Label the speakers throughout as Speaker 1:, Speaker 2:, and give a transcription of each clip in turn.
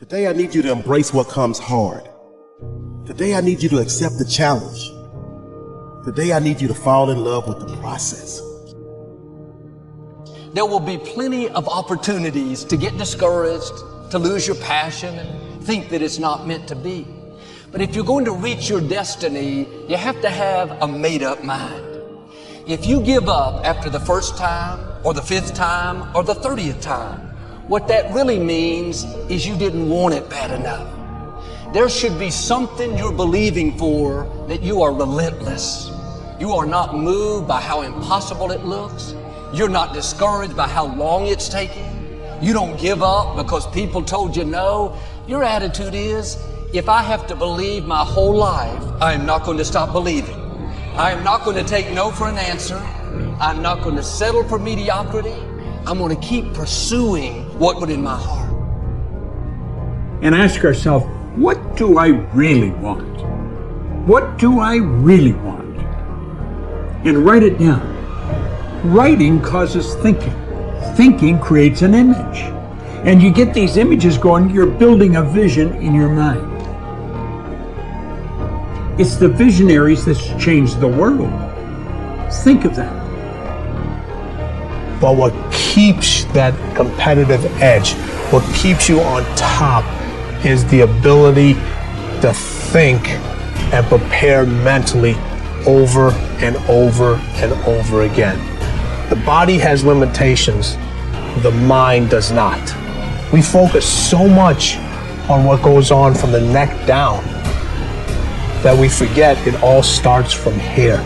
Speaker 1: Today I need you to embrace what comes hard. Today I need you to accept the challenge. Today I need you to fall in love with the process.
Speaker 2: There will be plenty of opportunities to get discouraged, to lose your passion and think that it's not meant to be. But if you're going to reach your destiny, you have to have a made-up mind. If you give up after the first time or the 5th time or the 30th time, what that really means is you didn't want it bad enough. There should be something you're believing for, that you are relentless. You are not moved by how impossible it looks. You're not discouraged by how long it's taking. You don't give up because people told you no. Your attitude is, if I have to believe my whole life, I am not going to stop believing. I am not going to take no for an answer. I'm not going to settle for mediocrity. I'm going to keep pursuing what was in my heart.
Speaker 3: And ask ourselves, what do I really want? What do I really want? And write it down. Writing causes thinking. Thinking creates an image. And you get these images going, you're building a vision in your mind. It's the visionaries that's changed the world. Think of that.
Speaker 4: But what keeps that competitive edge, what keeps you on top, is the ability to think and prepare mentally over and over and over again. The body has limitations, the mind does not. We focus so much on what goes on from the neck down that we forget it all starts from here.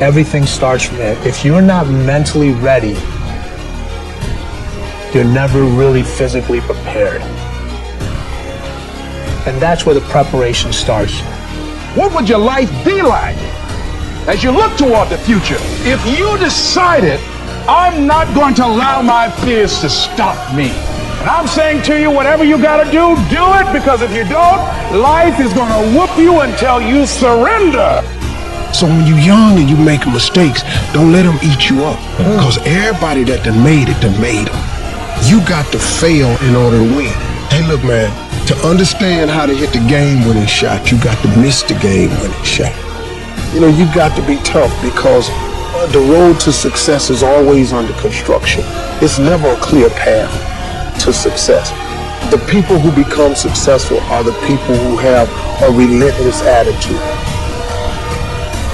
Speaker 4: Everything starts from there. If you're not mentally ready, you're never really physically prepared. And that's where the preparation starts.
Speaker 5: What would your life be like as you look toward the future if you decided, I'm not going to allow my fears to stop me? And I'm saying to you, whatever you got to do it, because if you don't, life is going to whoop you until you surrender.
Speaker 6: So when you're young and you're making mistakes, don't let them eat you up. Because everybody that done made it, done made them. You got to fail in order to win. Hey, look, man, to understand how to hit the game-winning shot, you got to miss the game-winning shot. You know, you got to be tough, because the road to success is always under construction. It's never a clear path to success. The people who become successful are the people who have a relentless attitude.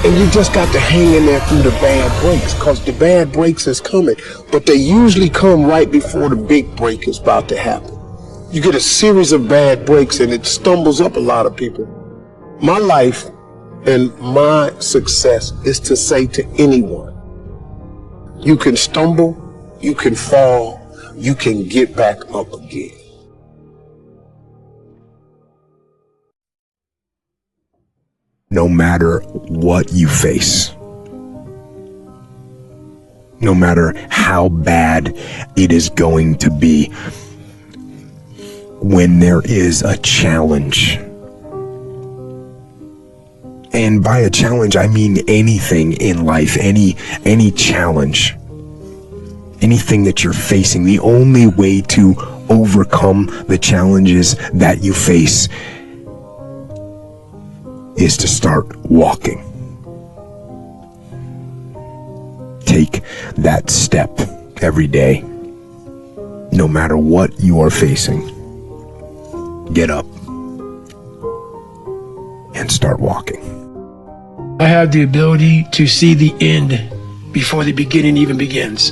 Speaker 6: And you just got to hang in there through the bad breaks, because the bad breaks is coming. But they usually come right before the big break is about to happen. You get a series of bad breaks and it stumbles up a lot of people. My life and my success is to say to anyone, you can stumble, you can fall, you can get back up again.
Speaker 7: No matter what you face, no matter how bad it is going to be, when there is a challenge, and by a challenge I mean anything in life, any challenge, anything that you're facing, the only way to overcome the challenges that you face is to start walking. Take that step every day. No matter what you are facing, get up and start walking.
Speaker 8: I have the ability to see the end before the beginning even begins.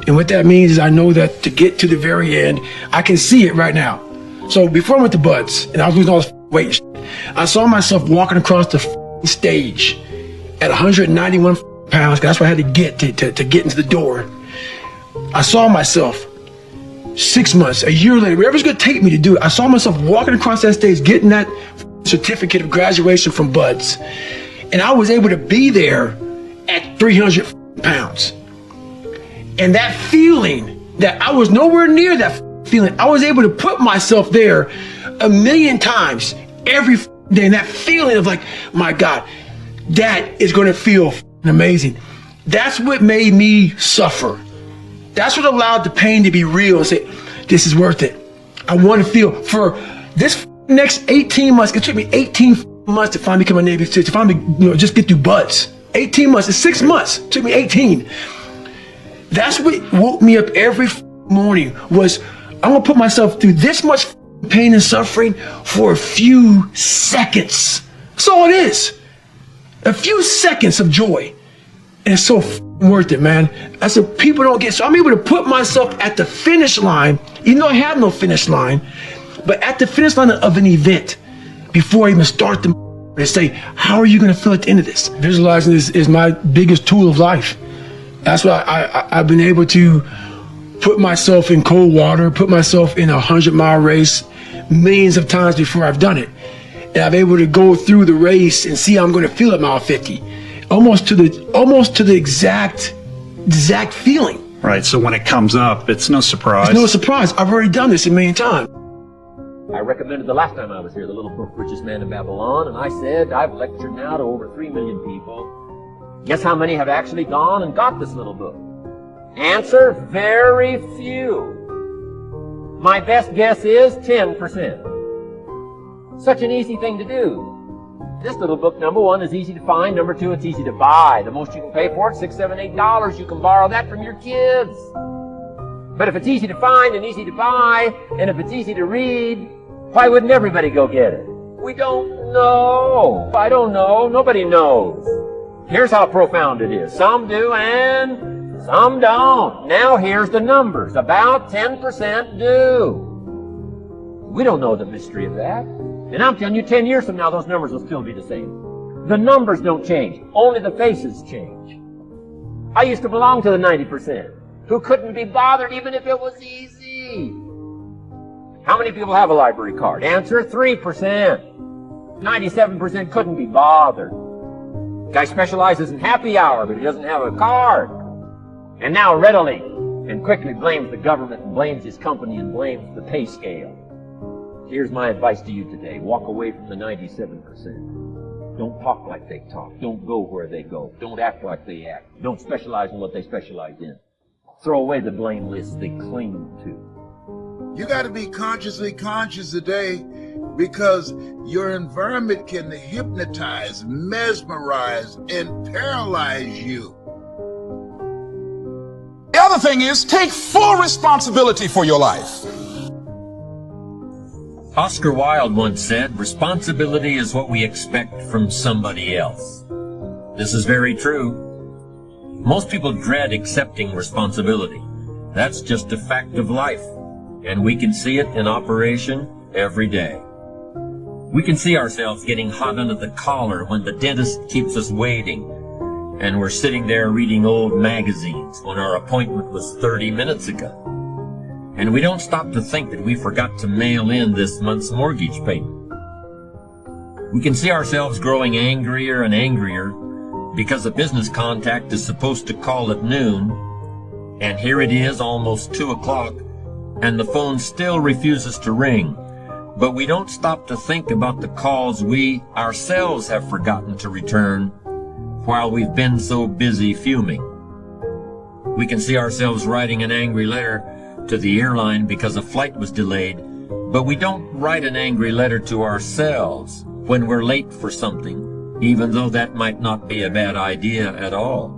Speaker 8: And what that means is I know that to get to the very end, I can see it right now. So before I went to Buds and I was losing all this weight, I saw myself walking across the stage at 191 pounds. That's what I had to get to get into the door. I saw myself 6 months, a year later, wherever it's going to take me to do it. I saw myself walking across that stage, getting that certificate of graduation from Buds. And I was able to be there at 300 pounds. And that feeling that I was nowhere near that feeling, I was able to put myself there 1,000,000 times every day. And that feeling of like, my God, that is going to feel amazing. That's what made me suffer. That's what allowed the pain to be real and say, this is worth it. I want to feel for this next 18 months. It took me 18 months to finally become a Navy SEAL, to finally, just get through buds. 18 months, it's 6 months. It took me 18. That's what woke me up every morning, was I'm gonna put myself through this much pain and suffering for a few seconds. That's all it is. A few seconds of joy. And it's so worth it, man. That's what people don't get. So I'm able to put myself at the finish line, even though I have no finish line, but at the finish line of an event before I even start the and say, how are you going to feel at the end of this? Visualizing this is my biggest tool of life. That's why I've been able to put myself in cold water, put myself in a 100-mile race millions of times before I've done it. And I'm able to go through the race and see how I'm going to feel at mile 50. Almost to the exact feeling.
Speaker 9: Right, so when it comes up, it's no surprise.
Speaker 8: It's no surprise. I've already done this a million times.
Speaker 10: I recommended the last time I was here, the little book, Richest Man in Babylon, and I said, I've lectured now to over 3 million people. Guess how many have actually gone and got this little book? Answer, very few. My best guess is 10%. Such an easy thing to do. This little book, number one, is easy to find. Number two, it's easy to buy. The most you can pay for it, $6, $7, $8. You can borrow that from your kids. But if it's easy to find and easy to buy, and if it's easy to read, why wouldn't everybody go get it? We don't know. I don't know. Nobody knows. Here's how profound it is. Some do and some don't. Now here's the numbers. About 10% do. We don't know the mystery of that. And I'm telling you, 10 years from now, those numbers will still be the same. The numbers don't change. Only the faces change. I used to belong to the 90% who couldn't be bothered even if it was easy. How many people have a library card? Answer, 3%. 97% couldn't be bothered. Guy specializes in happy hour, but he doesn't have a card. And now readily and quickly blames the government and blames his company and blames the pay scale. Here's my advice to you today. Walk away from the 97%. Don't talk like they talk. Don't go where they go. Don't act like they act. Don't specialize in what they specialize in. Throw away the blame list they cling to.
Speaker 11: You got to be consciously conscious today, because your environment can hypnotize, mesmerize, and paralyze you.
Speaker 5: The other thing is, take full responsibility for your life.
Speaker 10: Oscar Wilde once said, responsibility is what we expect from somebody else. This is very true. Most people dread accepting responsibility. That's just a fact of life, and we can see it in operation every day. We can see ourselves getting hot under the collar when the dentist keeps us waiting, and we're sitting there reading old magazines when our appointment was 30 minutes ago. And we don't stop to think that we forgot to mail in this month's mortgage payment. We can see ourselves growing angrier and angrier because a business contact is supposed to call at noon, and here it is almost 2 o'clock, and the phone still refuses to ring. But we don't stop to think about the calls we ourselves have forgotten to return while we've been so busy fuming. We can see ourselves writing an angry letter to the airline because a flight was delayed, but we don't write an angry letter to ourselves when we're late for something, even though that might not be a bad idea at all.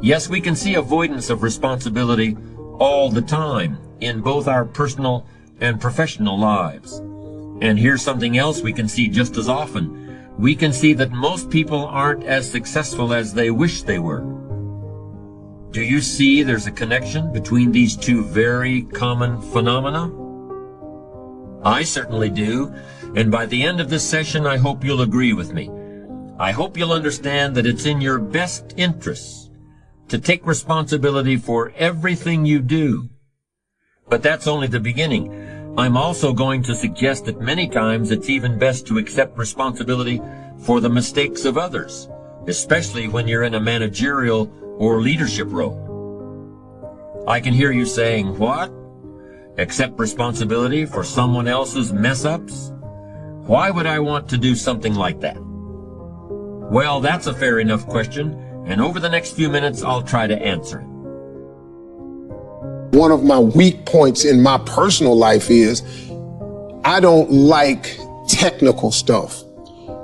Speaker 10: Yes, we can see avoidance of responsibility all the time in both our personal and professional lives. And here's something else we can see just as often. We can see that most people aren't as successful as they wish they were. Do you see there's a connection between these two very common phenomena? I certainly do, and by the end of this session, I hope you'll agree with me. I hope you'll understand that it's in your best interests to take responsibility for everything you do. But that's only the beginning. I'm also going to suggest that many times it's even best to accept responsibility for the mistakes of others, especially when you're in a managerial or leadership role. I can hear you saying, what? Accept responsibility for someone else's mess-ups? Why would I want to do something like that? Well, that's a fair enough question, and over the next few minutes, I'll try to answer it.
Speaker 6: One of my weak points in my personal life is I don't like technical stuff.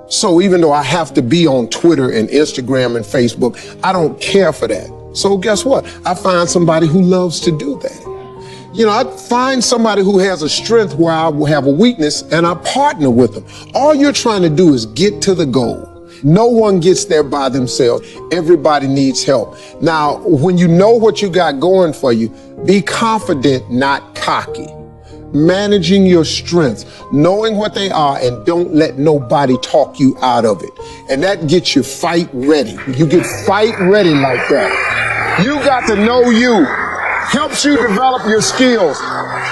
Speaker 6: So even though I have to be on Twitter and Instagram and Facebook, I don't care for that. So guess what? I find somebody who loves to do that. You know, I find somebody who has a strength where I will have a weakness, and I partner with them. All you're trying to do is get to the goal. No one gets there by themselves. Everybody needs help. Now, when you know what you got going for you, be confident, not cocky. Managing your strengths, knowing what they are, and don't let nobody talk you out of it. And that gets you fight ready. You get fight ready like that. You got to know you. Helps you develop your skills.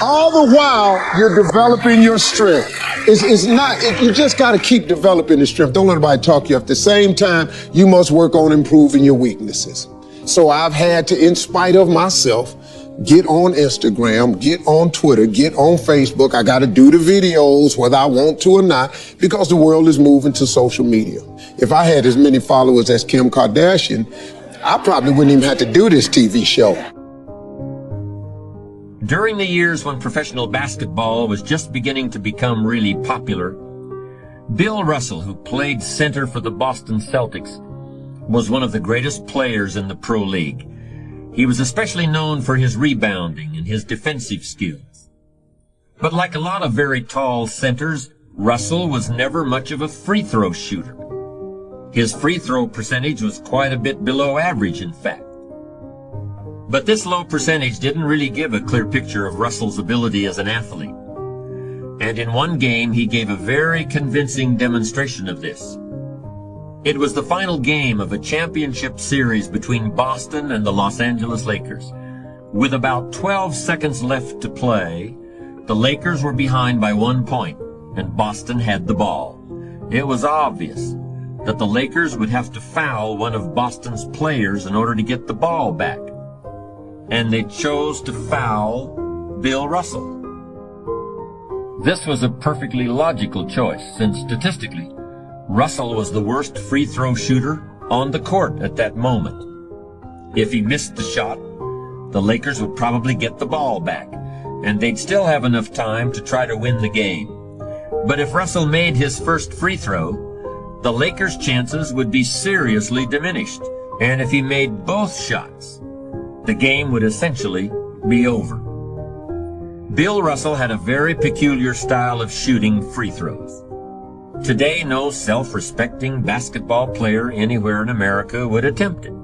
Speaker 6: All the while, you're developing your strength. You just got to keep developing the strength. Don't let anybody talk you up. At the same time, you must work on improving your weaknesses. So I've had to, in spite of myself, get on Instagram, get on Twitter, get on Facebook. I got to do the videos whether I want to or not, because the world is moving to social media. If I had as many followers as Kim Kardashian, I probably wouldn't even have to do this TV show.
Speaker 10: During the years when professional basketball was just beginning to become really popular, Bill Russell, who played center for the Boston Celtics, was one of the greatest players in the pro league. He was especially known for his rebounding and his defensive skills. But like a lot of very tall centers, Russell was never much of a free throw shooter. His free throw percentage was quite a bit below average, in fact. But this low percentage didn't really give a clear picture of Russell's ability as an athlete. And in one game, he gave a very convincing demonstration of this. It was the final game of a championship series between Boston and the Los Angeles Lakers. With about 12 seconds left to play, the Lakers were behind by 1 point, and Boston had the ball. It was obvious that the Lakers would have to foul one of Boston's players in order to get the ball back. And they chose to foul Bill Russell. This was a perfectly logical choice, since statistically, Russell was the worst free throw shooter on the court at that moment. If he missed the shot, the Lakers would probably get the ball back, and they'd still have enough time to try to win the game. But if Russell made his first free throw, the Lakers' chances would be seriously diminished, and if he made both shots, the game would essentially be over. Bill Russell had a very peculiar style of shooting free throws. Today, no self-respecting basketball player anywhere in America would attempt it.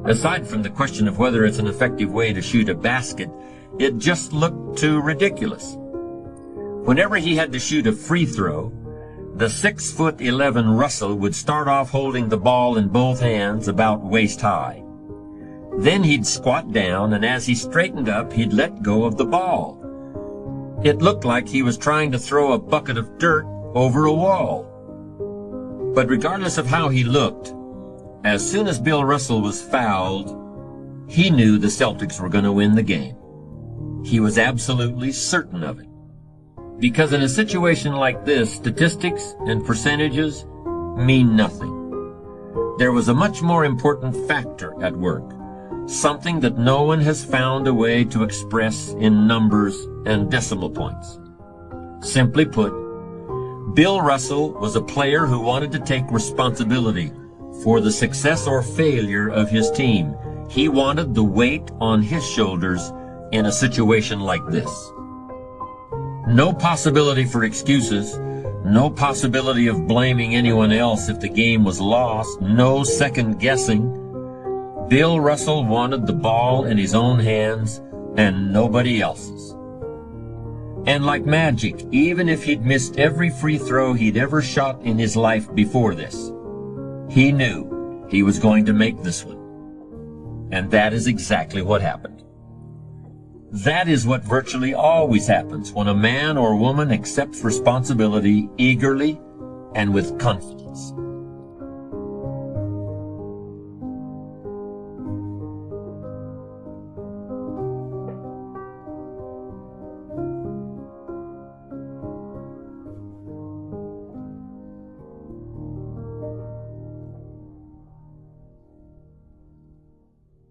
Speaker 10: Aside from the question of whether it's an effective way to shoot a basket, it just looked too ridiculous. Whenever he had to shoot a free throw, the 6'11" Russell would start off holding the ball in both hands about waist high. Then he'd squat down, and as he straightened up, he'd let go of the ball. It looked like he was trying to throw a bucket of dirt over a wall. But regardless of how he looked, as soon as Bill Russell was fouled, he knew the Celtics were going to win the game. He was absolutely certain of it. Because in a situation like this, statistics and percentages mean nothing. There was a much more important factor at work. Something that no one has found a way to express in numbers and decimal points. Simply put, Bill Russell was a player who wanted to take responsibility for the success or failure of his team. He wanted the weight on his shoulders in a situation like this. No possibility for excuses, no possibility of blaming anyone else if the game was lost, no second guessing. Bill Russell wanted the ball in his own hands and nobody else's. And like magic, even if he'd missed every free throw he'd ever shot in his life before this, he knew he was going to make this one. And that is exactly what happened. That is what virtually always happens when a man or woman accepts responsibility eagerly and with confidence.